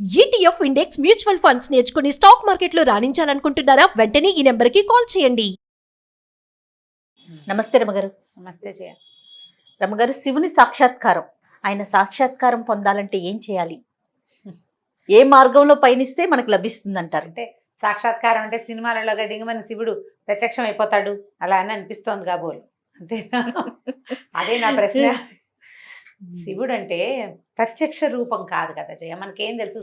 ETF index mutual funds నేర్చుకుని stock మార్కెట్లో రాణించాలనుకుంటున్నారా? వెంటనే ఈ నెంబర్కి కాల్ చేయండి. నమస్తే రమగారు. నమస్తే జయ. రమగారు, శివుని సాక్షాత్కారం, ఆయన సాక్షాత్కారం పొందాలంటే ఏం చేయాలి? ఏ మార్గంలో పయనిస్తే మనకు లభిస్తుంది అంటారు? అంటే సాక్షాత్కారం అంటే సినిమాలలో గడ్డిగా మన శివుడు ప్రత్యక్షం అయిపోతాడు అలా అని అనిపిస్తోంది కాబోలు, అంతే. అదే నా ప్రశ్న. శివుడు అంటే ప్రత్యక్ష రూపం కాదు కదా జయ. మనకేం తెలుసు,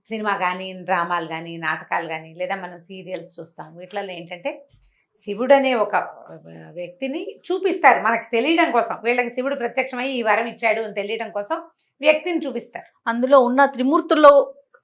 సినిమా కానీ డ్రామాలు కానీ నాటకాలు కానీ లేదా మనం సీరియల్స్ చూస్తాం, వీటిలలో ఏంటంటే శివుడు అనే ఒక వ్యక్తిని చూపిస్తారు మనకు తెలియడం కోసం. వీళ్ళకి శివుడు ప్రత్యక్షమై ఈ వరం ఇచ్చాడు అని తెలియడం కోసం వ్యక్తిని చూపిస్తారు. అందులో ఉన్న త్రిమూర్తుల్లో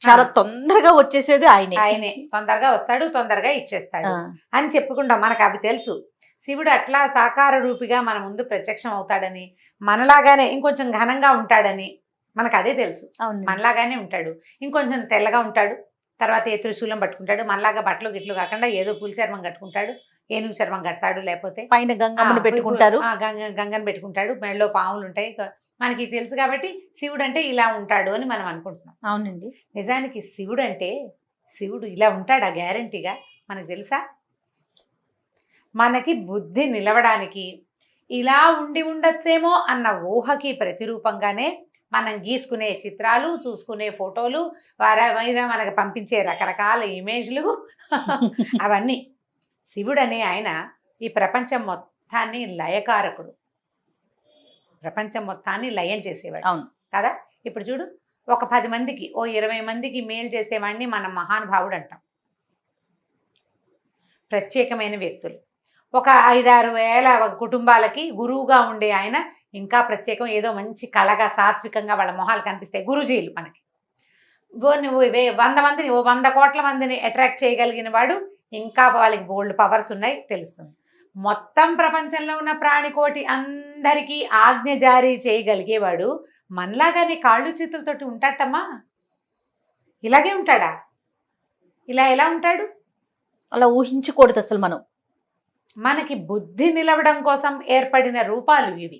చాలా తొందరగా వచ్చేసేది ఆయనే. తొందరగా వస్తాడు, తొందరగా ఇచ్చేస్తాడు అని చెప్పుకుంటాం. మనకు అవి తెలుసు. శివుడు అట్లా సాకార రూపిగా మన ముందు ప్రత్యక్షం అవుతాడని, మనలాగానే ఇంకొంచెం ఘనంగా ఉంటాడని మనకు అదే తెలుసు. మనలాగానే ఉంటాడు, ఇంకొంచెం తెల్లగా ఉంటాడు, తర్వాత ఏ త్రిశూలం పట్టుకుంటాడు, మనలాగా బట్టలు గిట్లు కాకుండా ఏదో పులి చర్మం కట్టుకుంటాడు, ఏనుగు చర్మం కడతాడు, లేకపోతే పైన గంగమ్మను పెట్టుకుంటారు, గంగను పెట్టుకుంటాడు, మెడలో పాములు ఉంటాయి. మనకి తెలుసు కాబట్టి శివుడు అంటే ఇలా ఉంటాడు అని మనం అనుకుంటున్నాం. అవునండి. నిజానికి శివుడు ఇలా ఉంటాడా గ్యారంటీగా మనకు తెలుసా? మనకి బుద్ధి నిలవడానికి ఇలా ఉండి ఉండొచ్చేమో అన్న ఊహకి ప్రతిరూపంగానే మనం గీసుకునే చిత్రాలు, చూసుకునే ఫోటోలు, వారైనా మనకు పంపించే రకరకాల ఇమేజ్లు అవన్నీ. శివుడు అనే ఆయన ఈ ప్రపంచం మొత్తాన్ని లయకారకుడు, ప్రపంచం మొత్తాన్ని లయం చేసేవాడు. అవును కదా. ఇప్పుడు చూడు, ఒక 10 మందికి 20 మందికి మేలు చేసేవాడిని మనం మహానుభావుడు అంటాం. ప్రత్యేకమైన వ్యక్తులు. ఒక 5-6 వేల కుటుంబాలకి గురువుగా ఉండే ఆయన ఇంకా ప్రత్యేకం. ఏదో మంచి కళగా సాత్వికంగా వాళ్ళ మొహాలు కనిపిస్తాయి గురూజీలు మనకి. 100 మందిని 100 కోట్ల మందిని అట్రాక్ట్ చేయగలిగిన వాడు, ఇంకా వాళ్ళకి బోల్డ్ పవర్స్ ఉన్నాయి తెలుస్తుంది. మొత్తం ప్రపంచంలో ఉన్న ప్రాణికోటి అందరికీ ఆజ్ఞ జారీ చేయగలిగేవాడు మనలాగానే కాళ్ళు చేతులతోటి ఉంటాడమ్మా. ఇలాగే ఉంటాడా? ఇలా ఎలా ఉంటాడు? అలా ఊహించకూడదు అసలు. మనకి బుద్ధి నిలవడం కోసం ఏర్పడిన రూపాలు ఇవి.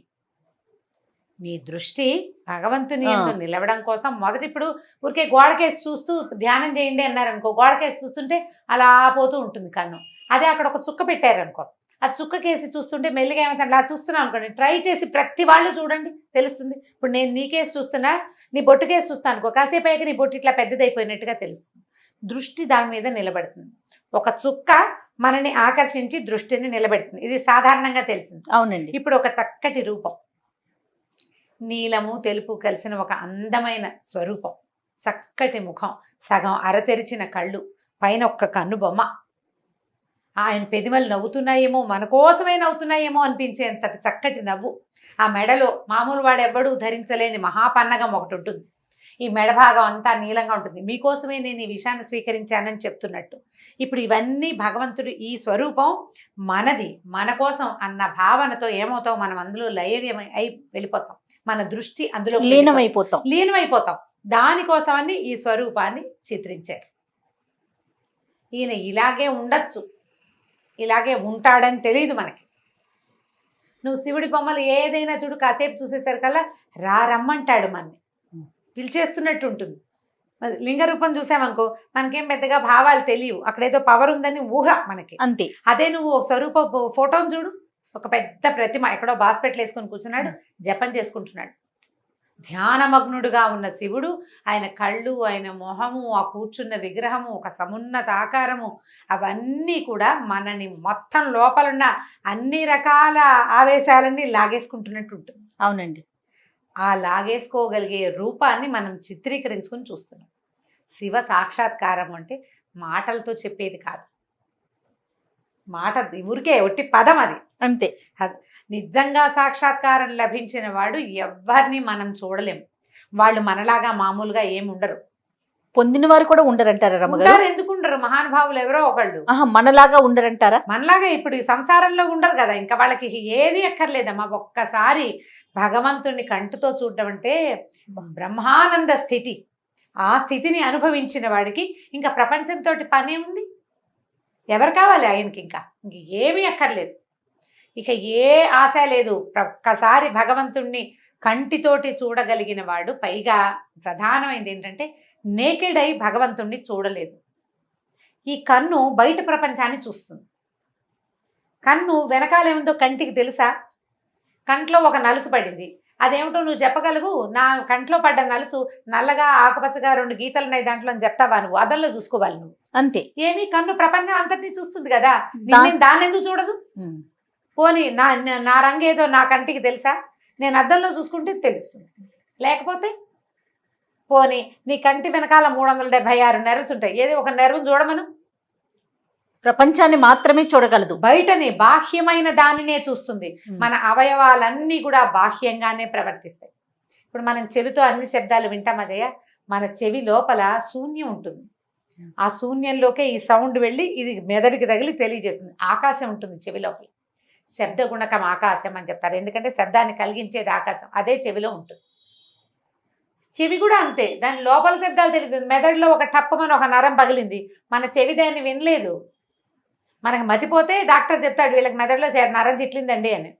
నీ దృష్టి భగవంతుని యందు నిలవడం కోసం మొదటి ఇప్పుడు ఊరికే గోడకేసి చూస్తూ ధ్యానం చేయండి అన్నారనుకో, గోడకేసి చూస్తుంటే అలా పోతూ ఉంటుంది కన్ను. అదే అక్కడ ఒక చుక్క పెట్టారనుకో, ఆ చుక్క కేసి చూస్తుంటే మెల్లిగా ఏమైతే అలా చూస్తున్నాం అనుకోండి. ట్రై చేసి ప్రతి వాళ్ళు చూడండి, తెలుస్తుంది. ఇప్పుడు నేను నీ కేసు చూస్తున్నా, నీ బొట్టు కేసు చూస్తాను అనుకో, కాసేపు అయ్యాక నీ బొట్టు ఇట్లా పెద్దదైపోయినట్టుగా తెలుస్తుంది. దృష్టి దాని మీద నిలబడుతుంది. ఒక చుక్క మనని ఆకర్షించి దృష్టిని నిలబెడుతుంది. ఇది సాధారణంగా తెలిసింది. అవునండి. ఇప్పుడు ఒక చక్కటి రూపం, నీలము తెలుపు కలిసిన ఒక అందమైన స్వరూపం, చక్కటి ముఖం, సగం అరతెరిచిన కళ్ళు, పైన ఒక్క కన్ను బొమ్మ, ఆయన పెదిమలు నవ్వుతున్నాయేమో, మన కోసమే నవ్వుతున్నాయేమో అనిపించేంతటి చక్కటి నవ్వు. ఆ మెడలో మామూలు వాడెవ్వడూ ధరించలేని మహాపన్నగం ఒకటి ఉంటుంది. ఈ మెడ భాగం అంతా నీలంగా ఉంటుంది. మీకోసమే నేను ఈ విషయాన్ని స్వీకరించానని చెప్తున్నట్టు. ఇప్పుడు ఇవన్నీ భగవంతుడు, ఈ స్వరూపం మనది, మన కోసం అన్న భావనతో ఏమవుతాం, మనం అందులో లయమై అయి వెళ్ళిపోతాం. మన దృష్టి అందులో లీనమైపోతాం. దానికోసమని ఈ స్వరూపాన్ని చిత్రించారు. ఈయన ఇలాగే ఉండొచ్చు, ఇలాగే ఉంటాడని తెలియదు మనకి. నువ్వు శివుడి బొమ్మలు ఏదైనా చూడు, కాసేపు చూసేసరికల్లా రమ్మంటాడు, మనని పిలిచేస్తున్నట్టు ఉంటుంది. లింగ రూపం చూసామనుకో, మనకేం పెద్దగా భావాలు తెలియవు, అక్కడేదో పవర్ ఉందని ఊహ మనకి, అంతే. అదే నువ్వు ఒక స్వరూప ఫోటోను చూడు, ఒక పెద్ద ప్రతిమ ఎక్కడో బాస్పెట్లు వేసుకొని కూర్చున్నాడు, జపం చేసుకుంటున్నాడు. ధ్యానమగ్నుడుగా ఉన్న శివుడు, ఆయన కళ్ళు, ఆయన మొహము, ఆ కూర్చున్న విగ్రహము, ఒక సమున్నత ఆకారము, అవన్నీ కూడా మనని మొత్తం లోపలున్న అన్ని రకాల ఆవేశాలన్నీ లాగేసుకుంటున్నట్టు ఉంటుంది. అవునండి. ఆ లాగేసుకోగలిగే రూపాన్ని మనం చిత్రీకరించుకొని చూస్తున్నాం. శివ సాక్షాత్కారం అంటే మాటలతో చెప్పేది కాదు. మాట ఊరికే ఒట్టి పదం, అది అంతే. నిజంగా సాక్షాత్కారం లభించిన వాడు ఎవరిని మనం చూడలేం. వాళ్ళు మనలాగా మామూలుగా ఏముండరు. పొందిన వారు కూడా ఉండరంటారా రమగారు? ఎందుకు ఉండరు? మహానుభావులు ఎవరో ఒకళ్ళు మనలాగా ఉండరంటారా? మనలాగా ఇప్పుడు ఈ సంసారంలో ఉండరు కదా, ఇంకా వాళ్ళకి ఏది ఎక్కర్లేదమ్మా. ఒక్కసారి భగవంతుణ్ణి కంటితో చూడడం అంటే బ్రహ్మానంద స్థితి. ఆ స్థితిని అనుభవించిన వాడికి ఇంకా ప్రపంచంతో పనే ఉంది. ఎవరు కావాలి ఆయనకి? ఇంకా ఏమీ అక్కర్లేదు, ఇక ఏ ఆశ లేదు. ఒక్కసారి భగవంతుణ్ణి కంటితోటి చూడగలిగిన వాడు, పైగా ప్రధానమైనది ఏంటంటే నేకెడ్ అయి భగవంతుణ్ణి చూడలేదు. ఈ కన్ను బయట ప్రపంచాన్ని చూస్తుంది. కన్ను వెనకాలేముందో కంటికి తెలుసా? కంట్లో ఒక నలుసు పడింది, అదేమిటో నువ్వు చెప్పగలవు? నా కంట్లో పడ్డ నలుసు నల్లగా ఆకుపచ్చగా 2 గీతలు ఉన్నాయి దాంట్లో అని చెప్తావా? నువ్వు అదంలో చూసుకోవాలి నువ్వు. అంతే. ఏమి కన్ను ప్రపంచం అంతటినీ చూస్తుంది కదా, దా- దాన్ని ఎందుకు చూడదు? పోనీ నా రంగు ఏదో నా కంటికి తెలుసా? నేను అద్దంలో చూసుకుంటే తెలుస్తుంది. లేకపోతే పోనీ నీ కంటి వెనకాల 376 నెర్వ్స్ ఉంటాయి, ఏది ఒక నెర్వ్ని చూడమను. ప్రపంచాన్ని మాత్రమే చూడగలదు. బయటని బాహ్యమైన దానినే చూస్తుంది. మన అవయవాలన్నీ కూడా బాహ్యంగానే ప్రవర్తిస్తాయి. ఇప్పుడు మనం చెవితో అన్ని శబ్దాలు వింటామా జయ? మన చెవి లోపల శూన్యం ఉంటుంది. ఆ శూన్యంలోకే ఈ సౌండ్ వెళ్ళి ఇది మెదడుకి తగిలి తెలియజేస్తుంది. ఆకాశం ఉంటుంది చెవి లోపల. శబ్ద గుణకం ఆకాశం అని చెప్తారు, ఎందుకంటే శబ్దాన్ని కలిగించేది ఆకాశం, అదే చెవిలో ఉంటుంది. చెవి కూడా అంతే, దాని లోపల శబ్దాలు తెలియదు. మెదడులో ఒక టప్పమని ఒక నరం పగిలింది, మన చెవి దాన్ని వినలేదు. మనకు మతిపోతే డాక్టర్ చెప్తాడు వీళ్ళకి మెదడులో నరం చిట్లిందండి అని.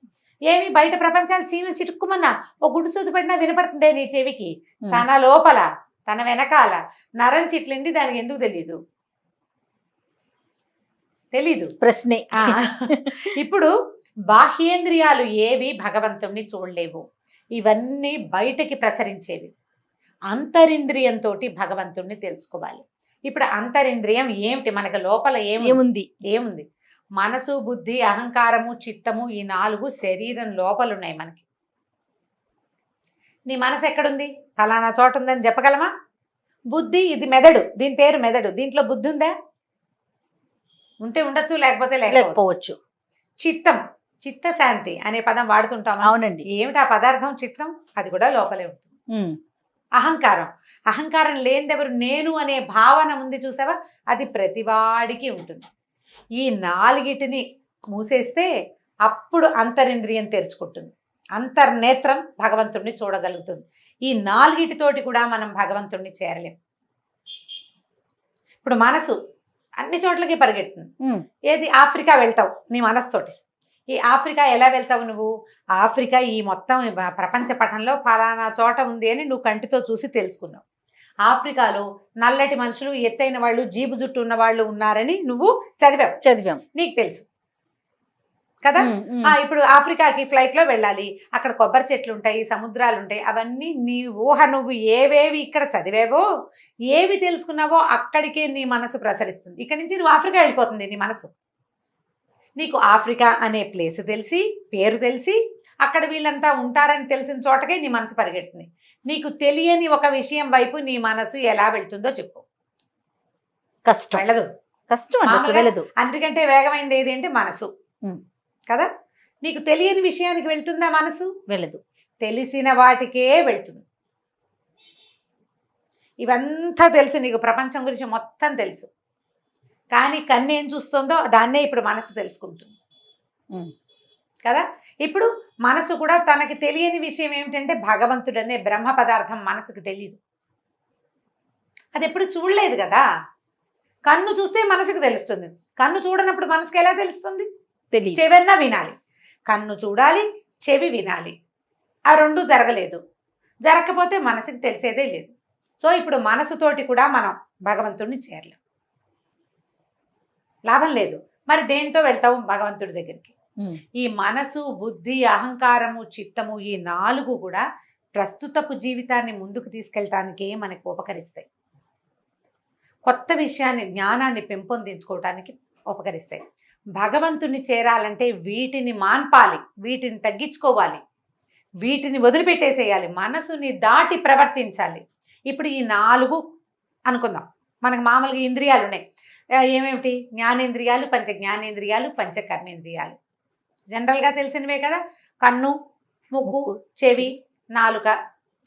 ఏమి బయట ప్రపంచాలు చిటుక్కుమన్నా ఒక గుడ్డు సూది పడినా వినపడుతుందే నీ చెవికి. తన లోపల తన వెనకాల నరం చిట్లింది, దానికి ఎందుకు తెలీదు. ప్రశ్నే. ఇప్పుడు బాహ్యేంద్రియాలు ఏవి భగవంతుణ్ణి చూడలేవు, ఇవన్నీ బయటకి ప్రసరించేవి. అంతరింద్రియంతో భగవంతుణ్ణి తెలుసుకోవాలి. ఇప్పుడు అంతరింద్రియం ఏమిటి? మనకు లోపల ఏముంది? మనసు, బుద్ధి, అహంకారము, చిత్తము, ఈ 4 శరీరం లోపల ఉన్నాయి మనకి. నీ మనసు ఎక్కడుంది? ఫలానా చోట ఉందని చెప్పగలమా? బుద్ధి, ఇది మెదడు, దీని పేరు మెదడు, దీంట్లో బుద్ధి ఉందా? ఉంటే ఉండొచ్చు, లేకపోతే లేకపోవచ్చు. చిత్తం, చిత్తశాంతి అనే పదం వాడుతుంటాం. అవునండి. ఏమిటి ఆ పదార్థం? చిత్తం, అది కూడా లోపలే ఉంటుంది. అహంకారం లేనిదెవరు? నేను అనే భావన ఉంది చూసావా, అది ప్రతివాడికి ఉంటుంది. ఈ 4టిని మూసేస్తే అప్పుడు అంతరింద్రియం తెరుచుకుంటుంది, అంతర్నేత్రం భగవంతుణ్ణి చూడగలుగుతుంది. ఈ 4టితోటి కూడా మనం భగవంతుణ్ణి చేరలేం. ఇప్పుడు మనసు అన్ని చోట్లకి పరిగెడుతుంది. ఏది? ఆఫ్రికా వెళ్తావు నీ మనసుతోటి. ఈ ఆఫ్రికా ఎలా వెళ్తావు నువ్వు? ఆఫ్రికా ఈ మొత్తం ప్రపంచ పటంలో ఫలానా చోట ఉంది అని నువ్వు కంటితో చూసి తెలుసుకున్నావు. ఆఫ్రికాలో నల్లటి మనుషులు, ఎత్తైన వాళ్ళు, జీబు జుట్టు ఉన్న వాళ్ళు ఉన్నారని నువ్వు చదివాం, నీకు తెలుసు కదా. ఇప్పుడు ఆఫ్రికాకి ఫ్లైట్లో వెళ్ళాలి, అక్కడ కొబ్బరి చెట్లు ఉంటాయి, సముద్రాలు ఉంటాయి, అవన్నీ నీ ఊహ. నువ్వు ఏవేవి ఇక్కడ చదివేవో, ఏవి తెలుసుకున్నావో అక్కడికే నీ మనసు ప్రసరిస్తుంది. ఇక్కడి నుంచి నువ్వు ఆఫ్రికా వెళ్ళిపోతుంది నీ మనసు. నీకు ఆఫ్రికా అనే ప్లేస్ తెలిసి, పేరు తెలిసి, అక్కడ వీళ్ళంతా ఉంటారని తెలిసిన చోటకే నీ మనసు పరిగెడుతుంది. నీకు తెలియని ఒక విషయం వైపు నీ మనసు ఎలా వెళ్తుందో చెప్పు. కష్టం. వెళ్ళదు. అందుకంటే వేగమైనది ఏది అంటే మనసు కదా. నీకు తెలియని విషయానికి వెళ్తుందా మనసు? వెళ్ళదు. తెలిసిన వాటికే వెళ్తుంది. ఇవంతా తెలుసు నీకు, ప్రపంచం గురించి మొత్తం తెలుసు, కానీ కన్ను ఏం చూస్తుందో దాన్నే ఇప్పుడు మనసు తెలుసుకుంటుంది కదా. ఇప్పుడు మనసు కూడా తనకి తెలియని విషయం ఏమిటంటే భగవంతుడు అనే బ్రహ్మ పదార్థం మనసుకు తెలియదు. అది ఎప్పుడు చూడలేదు కదా. కన్ను చూస్తే మనసుకు తెలుస్తుంది, కన్ను చూడనప్పుడు మనసుకు ఎలా తెలుస్తుంది? చెవన్నా వినాలి. కన్ను చూడాలి, చెవి వినాలి, ఆ 2 జరగలేదు. జరగకపోతే మనసుకు తెలిసేదే లేదు. సో ఇప్పుడు మనసుతోటి కూడా మనం భగవంతుడిని చేరలేం, లాభం లేదు. మరి దేంతో వెళ్తావు భగవంతుడి దగ్గరికి? ఈ మనసు, బుద్ధి, అహంకారము, చిత్తము, ఈ 4 కూడా ప్రస్తుతపు జీవితాన్ని ముందుకు తీసుకెళ్ళటానికే మనకు ఉపకరిస్తాయి. కొత్త విషయాన్ని, జ్ఞానాన్ని పెంపొందించుకోవటానికి ఉపకరిస్తాయి. భగవంతుని చేరాలంటే వీటిని మాన్పాలి, వీటిని తగ్గించుకోవాలి, వీటిని వదిలిపెట్టేసేయాలి, మనసుని దాటి ప్రవర్తించాలి. ఇప్పుడు ఈ 4 అనుకుందాం. మనకు మామూలుగా ఇంద్రియాలు ఉన్నాయి. ఏమేమిటి? జ్ఞానేంద్రియాలు, పంచ జ్ఞానేంద్రియాలు, పంచ కర్మేంద్రియాలు, జనరల్గా తెలిసినవే కదా. కన్ను, ముక్కు, చెవి, నాలుక,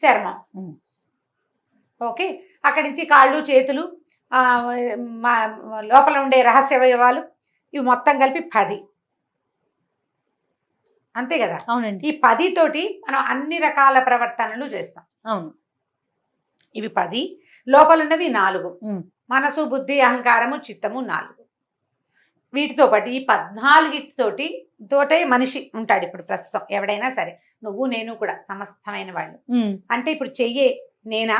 చర్మం. ఓకే. అక్కడి నుంచి కాళ్ళు, చేతులు, లోపల ఉండే రహస్యవయవాలు, ఇవి మొత్తం కలిపి 10. అంతే కదా. అవునండి. ఈ 10 తోటి మనం అన్ని రకాల ప్రవర్తనలు చేస్తాం. అవును. ఇవి 10, లోపల ఉన్నవి 4. మనసు, బుద్ధి, అహంకారము, చిత్తము 4. వీటితో పాటు ఈ 14తోటే మనిషి ఉంటాడు ఇప్పుడు ప్రస్తుతం. ఎవడైనా సరే, నువ్వు నేను కూడా సమస్తమైన వాళ్ళు. అంటే ఇప్పుడు చెయ్యే నేనా?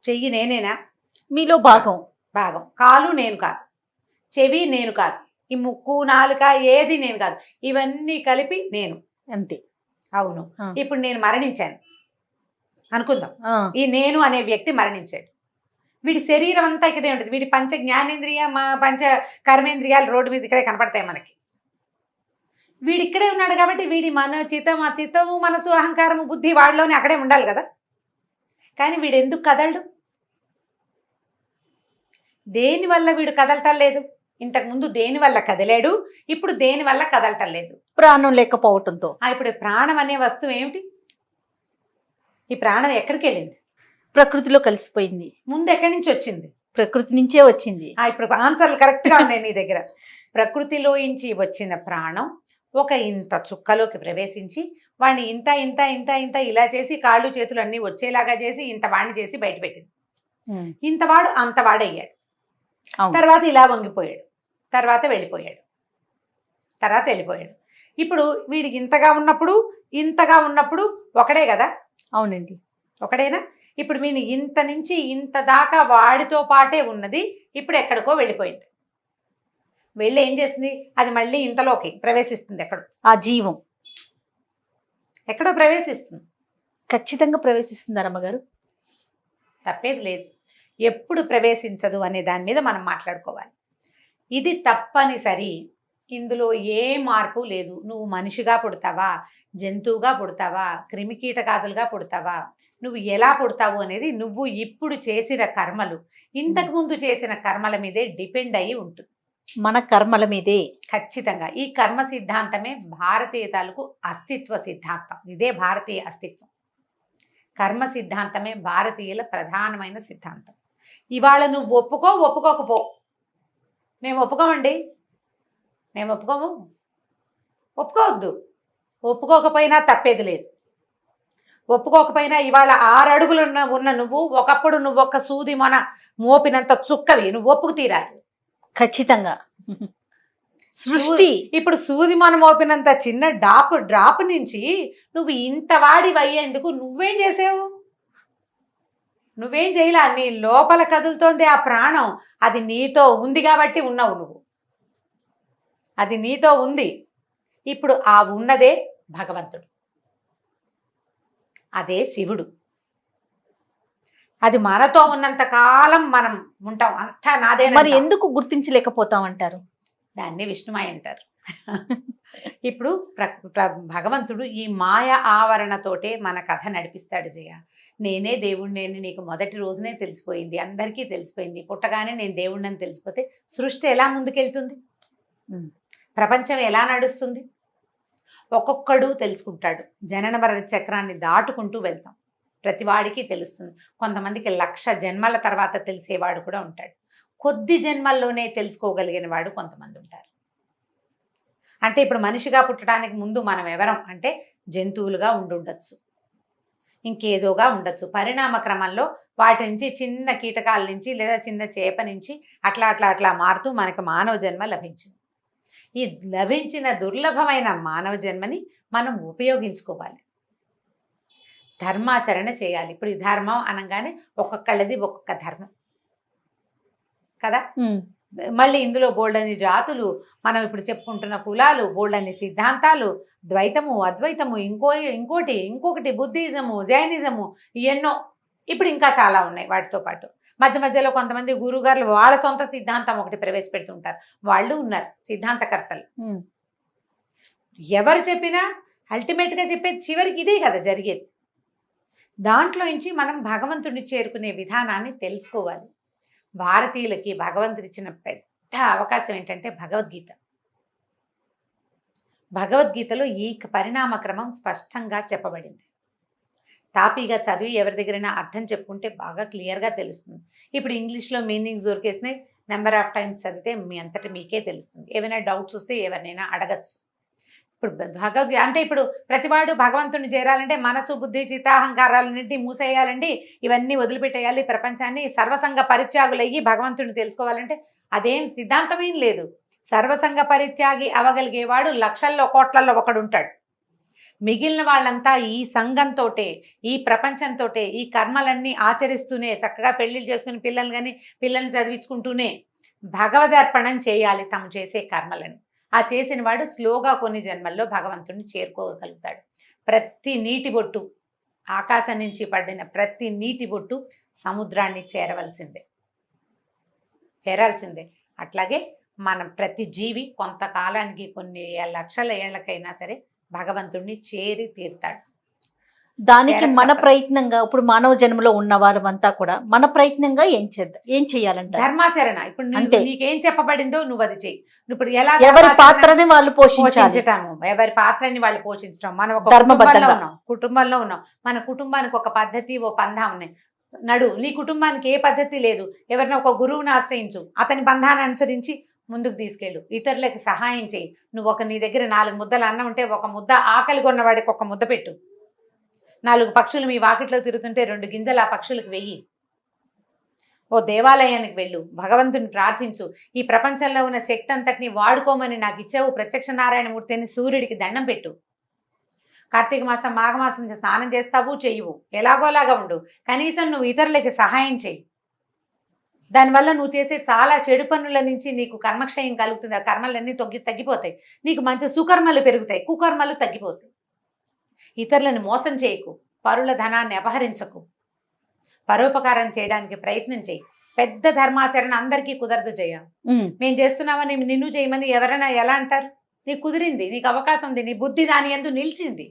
చెయ్యి నేనేనా? మీలో భాగం. భాగం. కాలు నేను కాదు, చెవి నేను కాదు, ఈ ముక్కు నాలుక ఏది నేను కాదు, ఇవన్నీ కలిపి నేను. అంతే. అవును. ఆ. ఇప్పుడు నేను మరణించాను అనుకుందాం. ఆ, ఈ నేను అనే వ్యక్తి మరణించాడు. వీడి శరీరం అంతా ఇక్కడే ఉంటుంది. వీడి పంచ జ్ఞానేంద్రియ పంచ కర్మేంద్రియాలు రోడ్డు మీద ఇక్కడే కనపడతాయి మనకి. వీడు ఇక్కడే ఉన్నాడు కాబట్టి వీడి మన చిత్తం అతీతము మనసు అహంకారము బుద్ధి వాడిలోనే అక్కడే ఉండాలి కదా. కానీ వీడు ఎందుకు కదలడు? దేనివల్ల వీడు కదలటం లేదు? ఇంతకుముందు దేనివల్ల కదిలాడు, ఇప్పుడు దేనివల్ల కదలటం లేదు? ప్రాణం లేకపోవటంతో. ఇప్పుడు ప్రాణం అనే వస్తువు ఏమిటి? ఈ ప్రాణం ఎక్కడికి వెళ్ళింది? ప్రకృతిలో కలిసిపోయింది. ముందు ఎక్కడి నుంచి వచ్చింది? ప్రకృతి నుంచే వచ్చింది. ఇప్పుడు ఆన్సర్లు కరెక్ట్గా ఉన్నాయి నీ దగ్గర. ప్రకృతిలోంచి వచ్చిన ప్రాణం ఒక ఇంత చుక్కలోకి ప్రవేశించి వాడిని ఇంత ఇంత ఇంత ఇంత ఇలా చేసి కాళ్ళు చేతులు అన్నీ వచ్చేలాగా చేసి ఇంత వాడిని చేసి బయట పెట్టింది. ఇంతవాడు అంతవాడయ్యాడు. తర్వాత ఇలా వంగిపోయాడు, తర్వాత వెళ్ళిపోయాడు, తర్వాత వెళ్ళిపోయాడు. ఇప్పుడు వీడికి ఇంతగా ఉన్నప్పుడు ఇంతగా ఉన్నప్పుడు ఒకడే కదా? అవునండి, ఒకడేనా? ఇప్పుడు వీని ఇంత నుంచి ఇంత దాకా వాడితో పాటే ఉన్నది, ఇప్పుడు ఎక్కడికో వెళ్ళిపోయింది. వెళ్ళి ఏం చేస్తుంది? అది మళ్ళీ ఇంతలోకి ప్రవేశిస్తుంది. ఎక్కడో ఆ జీవం ఎక్కడో ప్రవేశిస్తుంది. ఖచ్చితంగా ప్రవేశిస్తుంది అమ్మగారు. తప్పేది లేదు. ఎప్పుడు ప్రవేశించదు అనే దాని మీద మనం మాట్లాడుకోవాలి. ఇది తప్పనిసరి. ఇందులో ఏ మార్పు లేదు. నువ్వు మనిషిగా పుడతావా, జంతువుగా పుడతావా, క్రిమికీటకాదులుగా పుడతావా, నువ్వు ఎలా పుడతావు అనేది నువ్వు ఇప్పుడు చేసిన కర్మలు, ఇంతకుముందు చేసిన కర్మల మీదే డిపెండ్ అయ్యి ఉంటుంది. మన కర్మల మీదే. ఖచ్చితంగా. ఈ కర్మ సిద్ధాంతమే భారతీయ తాలూకు అస్తిత్వ సిద్ధాంతం. ఇదే భారతీయ అస్తిత్వం. కర్మ సిద్ధాంతమే భారతీయుల ప్రధానమైన సిద్ధాంతం. ఇవాళ నువ్వు ఒప్పుకోకపో. మేము ఒప్పుకోమండి, మేము ఒప్పుకోము. ఒప్పుకోవద్దు. ఒప్పుకోకపోయినా తప్పేది లేదు. ఒప్పుకోకపోయినా ఇవాళ 6 అడుగులు ఉన్న నువ్వు ఒకప్పుడు నువ్వు ఒక్క సూది మన మోపినంత చుక్కవి, నువ్వు ఒప్పుకు తీరాలి. ఖచ్చితంగా. సృష్టి ఇప్పుడు సూది మనం మోపినంత చిన్న డ్రాప్ నుంచి నువ్వు ఇంత వాడివి అయ్యేందుకు నువ్వేం చేసావు? నువ్వేం చేయలా. నీ లోపల కదులుతోంది ఆ ప్రాణం. అది నీతో ఉంది కాబట్టి ఉన్నావు నువ్వు. అది నీతో ఉంది. ఇప్పుడు ఆ ఉన్నదే భగవంతుడు, అదే శివుడు. అది మనతో ఉన్నంత కాలం మనం ఉంటాం. అంతా నాదే. మరి ఎందుకు గుర్తించలేకపోతాం అంటారు? దాన్ని విష్ణుమాయ అంటారు. ఇప్పుడు భగవంతుడు ఈ మాయ ఆవరణతోటే మన కథ నడిపిస్తాడు. జయ, నేనే దేవుణ్ణి నీకు మొదటి రోజునే తెలిసిపోయింది, అందరికీ తెలిసిపోయింది. పుట్టగానే నేను దేవుణ్ణని తెలిసిపోతే సృష్టి ఎలా ముందుకెళ్తుంది? ప్రపంచం ఎలా నడుస్తుంది? ఒక్కొక్కడు తెలుసుకుంటాడు. జనన మరణ చక్రాన్ని దాటుకుంటూ వెళ్తాం. ప్రతివాడికి తెలుస్తుంది. కొంతమందికి 1,00,000 జన్మల తర్వాత తెలిసేవాడు కూడా ఉంటాడు. కొద్ది జన్మల్లోనే తెలుసుకోగలిగిన వాడు కొంతమంది ఉంటారు. అంటే ఇప్పుడు మనిషిగా పుట్టడానికి ముందు మనం ఎవరం అంటే జంతువులుగా ఉండుండొచ్చు, ఇంకేదోగా ఉండొచ్చు. పరిణామ క్రమంలో వాటి నుంచి చిన్న కీటకాల నుంచి లేదా చిన్న చేప నుంచి అట్లా అట్లా అట్లా మారుతూ మనకు మానవ జన్మ లభించింది. ఈ లభించిన దుర్లభమైన మానవ జన్మని మనం ఉపయోగించుకోవాలి, ధర్మాచరణ చేయాలి. ఇప్పుడు ఈ ధర్మం అనగానే ఒక్కొక్కళ్ళది ఒక్కొక్క ధర్మం కదా. మళ్ళీ ఇందులో బోల్డని జాతులు, మనం ఇప్పుడు చెప్పుకుంటున్న కులాలు, బోల్డని సిద్ధాంతాలు, ద్వైతము అద్వైతము, ఇంకొకటి బుద్ధిజము, జైనిజము, ఎన్నో ఇప్పుడు ఇంకా చాలా ఉన్నాయి. వాటితో పాటు మధ్య మధ్యలో కొంతమంది గురుగారులు వాళ్ళ సొంత సిద్ధాంతం ఒకటి ప్రవేశపెడుతుంటారు. వాళ్ళు ఉన్నారు సిద్ధాంతకర్తలు. ఎవరు చెప్పినా అల్టిమేట్గా చెప్పేది చివరికి ఇదే కదా జరిగేది. దాంట్లో నుంచి మనం భగవంతుడిని చేరుకునే విధానాన్ని తెలుసుకోవాలి. భారతీయులకి భగవంతుడు ఇచ్చిన పెద్ద అవకాశం ఏంటంటే భగవద్గీత. భగవద్గీతలో ఈ పరిణామ క్రమం స్పష్టంగా చెప్పబడింది. తాపీగా చదివి ఎవరి దగ్గరైనా అర్థం చెప్పుకుంటే బాగా క్లియర్గా తెలుస్తుంది. ఇప్పుడు ఇంగ్లీష్లో మీనింగ్స్ దొరికేసినాయి. నెంబర్ ఆఫ్ టైమ్స్ చదివితే మీ అంతటి మీకే తెలుస్తుంది. ఏమైనా డౌట్స్ వస్తే ఎవరినైనా అడగచ్చు. ఇప్పుడు భగవద్గీత అంటే ఇప్పుడు ప్రతివాడు భగవంతుని చేరాలంటే మనసు బుద్ధి చిత్తాహంకారాలన్నింటినీ మూసేయాలండి, ఇవన్నీ వదిలిపెట్టేయాలి, ప్రపంచాన్ని సర్వసంగ పరిత్యాగులయ్యి భగవంతుని తెలుసుకోవాలంటే అదేం సిద్ధాంతమేం లేదు. సర్వసంగ పరిత్యాగి అవగలిగేవాడు లక్షల్లో కోట్లల్లో ఒకడు ఉంటాడు. మిగిలిన వాళ్ళంతా ఈ సంఘంతోటే, ఈ ప్రపంచంతోటే, ఈ కర్మలన్నీ ఆచరిస్తూనే చక్కగా పెళ్లిళ్ళు చేసుకుని పిల్లల్ని చదివించుకుంటూనే భగవదర్పణం చేయాలి తాము చేసే కర్మలని. ఆ చేసిన వాడు స్లోగా కొన్ని జన్మల్లో భగవంతుడిని చేరుకోగలుగుతాడు. ప్రతి నీటి బొట్టు, ఆకాశం నుంచి పడిన ప్రతి నీటి బొట్టు సముద్రాన్ని చేరాల్సిందే. అట్లాగే మనం ప్రతి జీవి కొంతకాలానికి కొన్ని లక్షల ఏళ్ళకైనా సరే భగవంతుడిని చేరి తీరుతాడు. దానికి మన చేరక ప్రయత్నంగా ఇప్పుడు మానవ జన్మలో ఉన్న వారమంతా కూడా మన ప్రయత్నంగా ఏం చేయాలంటారు? ధర్మాచరణ. ఇప్పుడు అంతే. నీకేం చెప్పబడిందో నువ్వు అది చెయ్యి. ఇప్పుడు ఎలా ఎవరి ధర్మాచరణ? పాత్రని వాళ్ళు పోషించాలి. పోషించటము, ఎవరి పాత్రని వాళ్ళు పోషించడం. మనం ఒక ధర్మబద్ధంగా. కుటుంబంలో ఉన్నాం. మన కుటుంబానికి ఒక పద్ధతి, ఓ పందా ఉన్నాయి. నీ కుటుంబానికి ఏ పద్ధతి లేదు, ఎవరినో ఒక గురువుని ఆశ్రయించు, అతని బంధాన్ని అనుసరించి ముందుకు తీసుకెళ్ళు, ఇతరులకి సహాయం చేయి. నువ్వు నీ దగ్గర 4 ముద్దలు అన్నం ఉంటే ఒక ముద్ద ఆకలి కొన్నవాడికి ఒక ముద్ద పెట్టు. 4 పక్షులు మీ వాకిట్లో తిరుగుతుంటే 2 గింజలు ఆ పక్షులకు వెయ్యి. ఓ దేవాలయానికి వెళ్ళు, భగవంతుని ప్రార్థించు. ఈ ప్రపంచంలో ఉన్న శక్తి అంతటిని వాడుకోమని నాకు ఇచ్చావు ప్రత్యక్ష నారాయణమూర్తి అని సూర్యుడికి దండం పెట్టు. కార్తీక మాసం, మాఘమాసం స్నానం చేస్తావు చెయ్యవు, ఎలాగోలాగా ఉండు, కనీసం నువ్వు ఇతరులకి సహాయం చెయ్యి. దానివల్ల నువ్వు చేసే చాలా చెడు పనుల నుంచి నీకు కర్మక్షయం కలుగుతుంది. ఆ కర్మలన్నీ తగ్గిపోతాయి. నీకు మంచి సుకర్మలు పెరుగుతాయి, కుకర్మలు తగ్గిపోతాయి. ఇతరులను మోసం చేయకు, పరుల ధనాన్ని అపహరించకు, పరోపకారం చేయడానికి ప్రయత్నం చేయి. పెద్ద ధర్మాచరణ అందరికీ కుదరదు జయ. మేము చేస్తున్నామని నిన్ను చేయమని ఎవరైనా ఎలా అంటారు? నీకు కుదిరింది, నీకు అవకాశం ఉంది, నీ బుద్ధి దాని యందు నిలిచింది.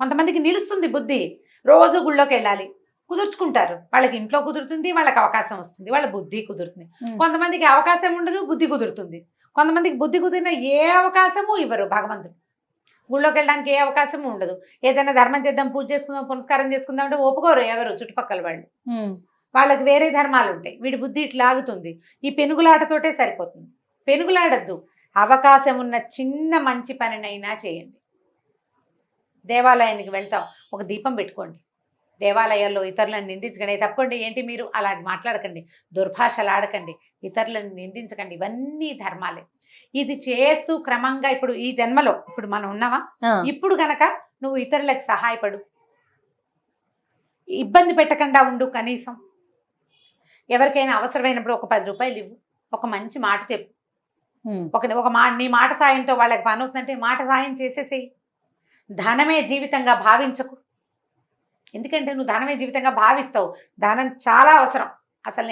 కొంతమందికి నిలుస్తుంది బుద్ధి, రోజు గుళ్ళోకి వెళ్ళాలి, కుదుర్చుకుంటారు. వాళ్ళకి ఇంట్లో కుదురుతుంది, వాళ్ళకి అవకాశం వస్తుంది, వాళ్ళ బుద్ధి కుదురుతుంది. కొంతమందికి అవకాశం ఉండదు, బుద్ధి కుదురుతుంది. కొంతమందికి బుద్ధి కుదిరిన ఏ అవకాశము ఇవ్వరు భగవంతుడు. గుళ్ళోకి వెళ్ళడానికి ఏ అవకాశము ఉండదు. ఏదైనా ధర్మం చేద్దాం, పూజ చేసుకుందాం, పునస్కారం చేసుకుందాం అంటే ఒప్పుకోరు ఎవరు, చుట్టుపక్కల వాళ్ళు. వాళ్ళకి వేరే ధర్మాలు ఉంటాయి. వీడి బుద్ధి ఇట్లా ఆగుతుంది. ఈ పెనుగులాటతోటే సరిపోతుంది. పెనుగులాడద్దు. అవకాశం ఉన్న చిన్న మంచి పనినైనా చేయండి. దేవాలయానికి వెళ్తాం, ఒక దీపం పెట్టుకోండి. దేవాలయాల్లో ఇతరులను నిందించకండి. తప్పకుండా ఏంటి మీరు అలా మాట్లాడకండి, దుర్భాషలు ఆడకండి, ఇతరులను నిందించకండి. ఇవన్నీ ధర్మాలే. ఇది చేస్తూ క్రమంగా ఇప్పుడు ఈ జన్మలో ఇప్పుడు మనం ఉన్నావా, ఇప్పుడు గనక నువ్వు ఇతరులకు సహాయపడు, ఇబ్బంది పెట్టకుండా ఉండు. కనీసం ఎవరికైనా అవసరమైనప్పుడు ఒక 10 రూపాయలు ఇవ్వు, ఒక మంచి మాట చెప్పు. నీ మాట సాయంతో వాళ్ళకి పని అవుతుందంటే మాట సాయం చేసేసేయి. ధనమే జీవితంగా భావించకు. ఎందుకంటే నువ్వు ధనమే జీవితంగా భావిస్తావు. ధనం చాలా అవసరం, అసలు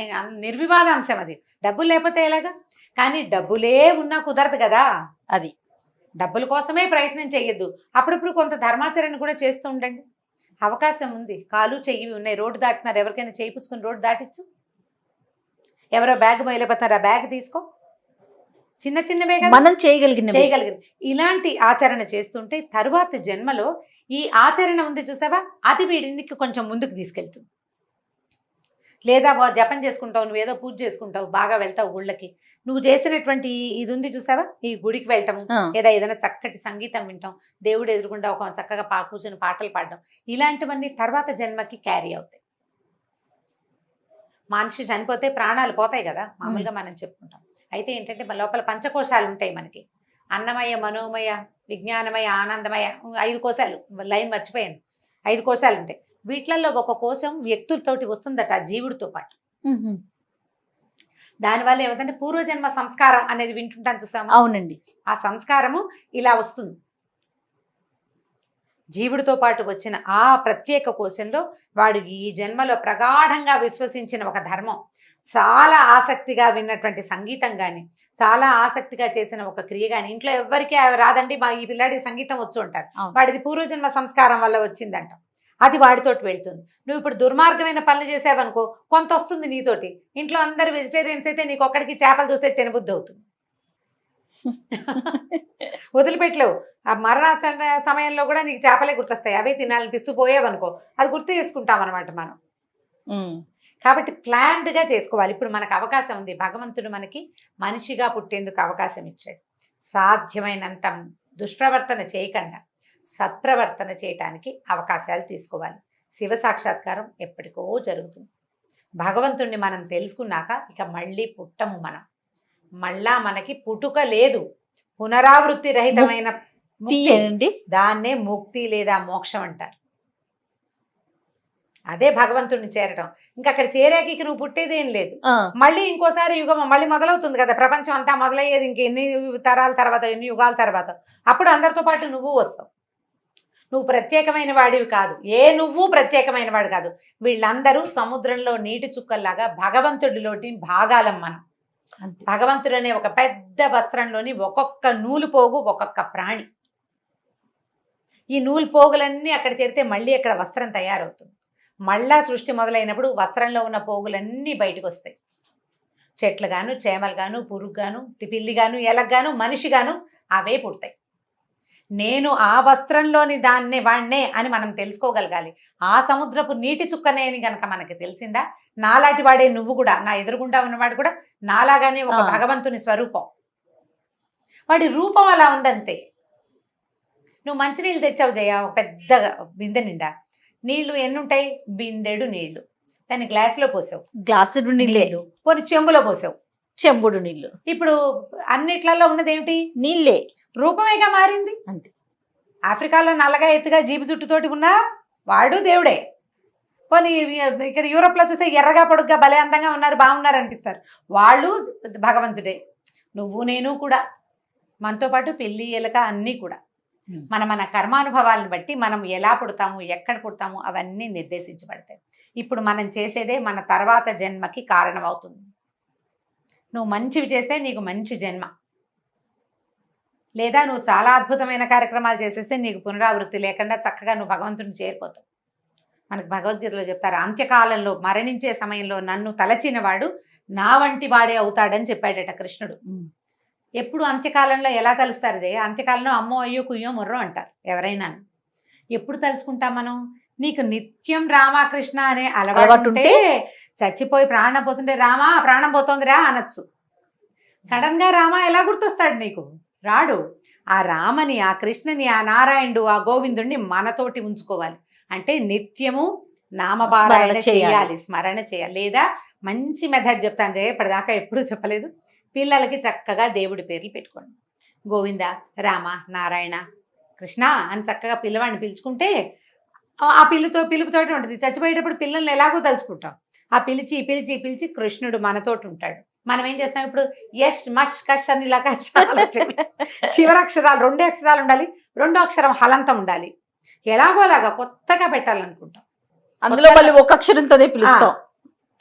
నిర్వివాద అంశం అది. డబ్బులు లేకపోతే ఎలాగా? కానీ డబ్బులే ఉన్నా కుదరదు కదా. అది డబ్బుల కోసమే ప్రయత్నం చేయొద్దు. అప్పుడప్పుడు కొంత ధర్మాచరణ కూడా చేస్తూ ఉండండి. అవకాశం ఉంది, కాలు చెయ్యి ఉన్నాయి, రోడ్డు దాటుతున్నారు, ఎవరికైనా చేయించుకుని రోడ్డు దాటిచ్చు. ఎవరో బ్యాగ్ మొయలేకపోతున్నారు, ఆ బ్యాగ్ తీసుకో. చిన్న చిన్నవే కదా మనం చేయగలిగిన. ఇలాంటి ఆచరణ చేస్తుంటే తరువాత జన్మలో ఈ ఆచరణ ఉంది చూసావా, అది వీడికి కొంచెం ముందుకు తీసుకెళ్తుంది. లేదా జపం చేసుకుంటావు, నువ్వేదో పూజ చేసుకుంటావు, బాగా వెళ్తావు గుళ్ళకి, నువ్వు చేసినటువంటి ఇది ఉంది చూసావా, ఈ గుడికి వెళ్ళటము, లేదా ఏదైనా చక్కటి సంగీతం వింటాం, దేవుడు ఎదురుకుండా ఒక చక్కగా కూర్చొని పాటలు పాడడం, ఇలాంటివన్నీ తర్వాత జన్మకి క్యారీ అవుతాయి. మనిషి చనిపోతే ప్రాణాలు పోతాయి కదా, మామూలుగా మనం చెప్పుకుంటాం. అయితే ఏంటంటే లోపల పంచకోశాలు ఉంటాయి మనకి, అన్నమయ, మనోమయ, విజ్ఞానమయ, ఆనందమయ, 5 కోశాలు, లైన్ మర్చిపోయాను. 5 కోశాలు ఉంటాయి. వీటిలలో ఒక కోశం వ్యక్తులతోటి వస్తుందట, ఆ జీవుడితో పాటు. దానివల్ల ఏమిటంటే పూర్వజన్మ సంస్కారం అనేది వింటుంటాను చూసాము. అవునండి. ఆ సంస్కారము ఇలా వస్తుంది. జీవుడితో పాటు వచ్చిన ఆ ప్రత్యేక కోశంలో వాడు ఈ జన్మలో ప్రగాఢంగా విశ్వసించిన ఒక ధర్మం, చాలా ఆసక్తిగా విన్నటువంటి సంగీతం కానీ, చాలా ఆసక్తిగా చేసిన ఒక క్రియ కానీ, ఇంట్లో ఎవరికి రాదండి, ఈ పిల్లాడికి సంగీతం వచ్చు ఉంటారు, వాడిది పూర్వజన్మ సంస్కారం వల్ల వచ్చిందంట. అది వాడితోటి వెళ్తుంది. నువ్వు ఇప్పుడు దుర్మార్గమైన పనులు చేసావనుకో, కొంత వస్తుంది నీతోటి. ఇంట్లో అందరు వెజిటేరియన్స్ అయితే నీకు ఒక్కడికి చేపలు చూస్తే తినబుద్ధి అవుతుంది, వదిలిపెట్టలేవు. ఆ మరణ సమయంలో కూడా నీకు చేపలే గుర్తొస్తాయి, అవే తినాలనిపిస్తూ పోయావనుకో, అది గుర్తు చేసుకుంటాం అనమాట మనం. కాబట్టి ప్లాన్డ్గా చేసుకోవాలి. ఇప్పుడు మనకు అవకాశం ఉంది, భగవంతుడు మనకి మనిషిగా పుట్టేందుకు అవకాశం ఇచ్చాడు. సాధ్యమైనంత దుష్ప్రవర్తన చేయకుండా సత్ప్రవర్తన చేయటానికి అవకాశాలు తీసుకోవాలి. శివ సాక్షాత్కారం ఎప్పటికో జరుగుతుంది. భగవంతుణ్ణి మనం తెలుసుకున్నాక ఇక మళ్ళీ పుట్టము మనం, మళ్ళా మనకి పుట్టుక లేదు, పునరావృత్తి రహితమైన తీయండి. దాన్నే ముక్తి లేదా మోక్షం అంటారు. అదే భగవంతుడిని చేరటం. ఇంకా అక్కడ చేరాక ఇక నువ్వు పుట్టేదేం లేదు. మళ్ళీ ఇంకోసారి యుగం మళ్ళీ మొదలవుతుంది కదా. ప్రపంచం అంతా మొదలయ్యేది ఇంకెన్ని తరాల తర్వాత, ఎన్ని యుగాల తర్వాత. అప్పుడు అందరితో పాటు నువ్వు వస్తావు. నువ్వు ప్రత్యేకమైన వాడివి కాదు. నువ్వు ప్రత్యేకమైన వాడు కాదు. వీళ్ళందరూ సముద్రంలో నీటి చుక్కల్లాగా భగవంతుడిలోటి భాగాలం మనం. భగవంతుడు అనే ఒక పెద్ద వస్త్రంలోని ఒక్కొక్క నూలు పోగు ఒక్కొక్క ప్రాణి. ఈ నూలు పోగులన్నీ అక్కడ చేరితే మళ్ళీ అక్కడ వస్త్రం తయారవుతుంది. మళ్ళా సృష్టి మొదలైనప్పుడు వస్త్రంలో ఉన్న పోగులన్నీ బయటకు వస్తాయి. చెట్లు గాను, చేమలు గాను, పురుగు గాను, పిల్లి గాను, ఎలగ్గాను, మనిషి గాను అవే పుడతాయి. నేను ఆ వస్త్రంలోని దాన్నే వాణ్ణే అని మనం తెలుసుకోగలగాలి. ఆ సముద్రపు నీటి చుక్కనే అని గనక మనకి తెలిసిందా, నాలాంటి వాడే నువ్వు కూడా, నా ఎదురుగుండా ఉన్నవాడు కూడా నాలాగానే ఒక భగవంతుని స్వరూపం. వాడి రూపం అలా ఉందంతే. నువ్వు మంచినీళ్ళు తెచ్చావు జయ, ఒక పెద్ద బిందె నిండా. నీళ్లు ఎన్ని ఉంటాయి? బిందెడు నీళ్లు. దాన్ని గ్లాసులో పోసావు, గ్లాసుడు నీళ్ళు. పోనీ చెంబులో పోసావు, చెంబుడు నీళ్ళు. ఇప్పుడు అన్నిట్లలో ఉన్నది ఏమిటి? నీళ్ళే. రూపమేగా మారింది. అంతే. ఆఫ్రికాలో నల్లగా ఎత్తుగా జీబు చుట్టుతోటి ఉన్నా వాడు దేవుడే. పోనీ ఇక్కడ యూరోప్లో చూస్తే ఎర్రగా పొడుగ్గా భలే అందంగా ఉన్నారు, బాగున్నారు అనిపిస్తారు, వాళ్ళు భగవంతుడే. నువ్వు నేను కూడా, మనతో పాటు పిల్లి ఎలక అన్నీ కూడా మన కర్మానుభవాలను బట్టి మనం ఎలా పుడతాము, ఎక్కడ పుడతాము అవన్నీ నిర్దేశించబడతాయి. ఇప్పుడు మనం చేసేదే మన తర్వాత జన్మకి కారణం అవుతుంది. నువ్వు మంచివి చేస్తే నీకు మంచి జన్మ, లేదా నువ్వు చాలా అద్భుతమైన కార్యక్రమాలు చేసేస్తే నీకు పునరావృత్తి లేకుండా చక్కగా నువ్వు భగవంతుని చేరిపోతావు. మనకు భగవద్గీతలో చెప్తారు, అంత్యకాలంలో మరణించే సమయంలో నన్ను తలచిన వాడు నా వంటి వాడే అవుతాడని చెప్పాడట కృష్ణుడు. ఎప్పుడు అంత్యకాలంలో ఎలా తలుస్తారు జయ? అంత్యకాలంలో అమ్మో అయ్యో కుయ్యో మొర్రో అంటారు ఎవరైనా. ఎప్పుడు తలుచుకుంటాం మనం? నీకు నిత్యం రామకృష్ణ అనే అలవాటు ఉంటే, చచ్చిపోయి ప్రాణం పోతుంటే రామా ప్రాణం పోతోందిరా అనొచ్చు. సడన్గా రామ ఎలా గుర్తొస్తాడు నీకు? రాడు. ఆ రామని, ఆ కృష్ణని, ఆ నారాయణుడు, ఆ గోవిందుడిని మనతోటి ఉంచుకోవాలి. అంటే నిత్యము నామపారాయణ చేయాలి, స్మరణ చేయాలి. లేదా మంచి మెథడ్ చెప్తాను జయ, ఇప్పటిదాకా ఎప్పుడూ చెప్పలేదు. పిల్లలకి చక్కగా దేవుడి పేర్లు పెట్టుకోండి. గోవింద, రామ, నారాయణ, కృష్ణ అని చక్కగా పిల్లవాడిని పిలుచుకుంటే ఆ పిలుపుతోటి ఉంటుంది. చచ్చిపోయేటప్పుడు పిల్లల్ని ఎలాగో తలుచుకుంటాం. ఆ పిలిచి పిలిచి పిలిచి కృష్ణుడు మనతోటి ఉంటాడు. మనం ఏం చేస్తాం ఇప్పుడు? యష్ మష్ కష్ అని ఇలా చివరక్షరాలు 2 అక్షరాలు ఉండాలి, 2వ అక్షరం హలంతం ఉండాలి. ఎలాగో అలాగా కొత్తగా పెట్టాలనుకుంటాం. అందులో మళ్ళీ ఒక అక్షరంతోనే పిలుస్తాం.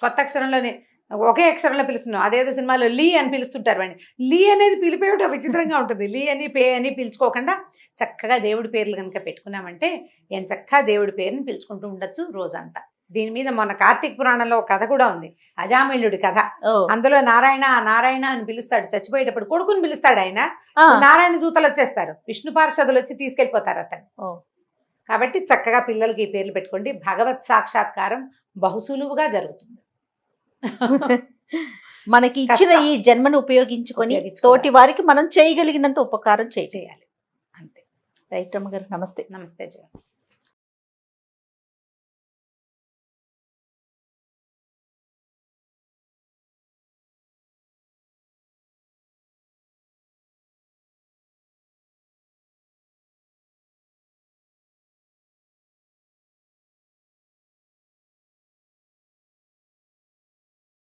కొత్త అక్షరంలోనే ఒకే అక్షరంలో పిలుస్తున్నాం. అదేదో సినిమాలో లీ అని పిలుస్తుంటారు వాడిని. లీ అనేది పిలిపేట విచిత్రంగా ఉంటుంది. లీ అని పే అని పిలుచుకోకుండా చక్కగా దేవుడి పేర్లు కనుక పెట్టుకున్నామంటే ఏం చక్కగా దేవుడి పేరుని పిలుచుకుంటూ ఉండొచ్చు రోజంతా. దీని మీద మొన్న కార్తీక పురాణంలో ఒక కథ కూడా ఉంది, అజామిళుడి కథ. అందులో నారాయణ నారాయణ అని పిలుస్తాడు. చచ్చిపోయేటప్పుడు కొడుకుని పిలుస్తాడు ఆయన. నారాయణ దూతలు వచ్చేస్తారు, విష్ణు పార్షదులు వచ్చి తీసుకెళ్ళిపోతారు అతను. కాబట్టి చక్కగా పిల్లలకి ఈ పేర్లు పెట్టుకోండి. భగవత్ సాక్షాత్కారం బహుసులువుగా జరుగుతుంది. మనకి ఇచ్చిన ఈ జన్మను ఉపయోగించుకొని తోటి వారికి మనం చేయగలిగినంత ఉపకారం చేయాలి. అంతే. రైట్ అమ్మగారు, నమస్తే. నమస్తే జయ.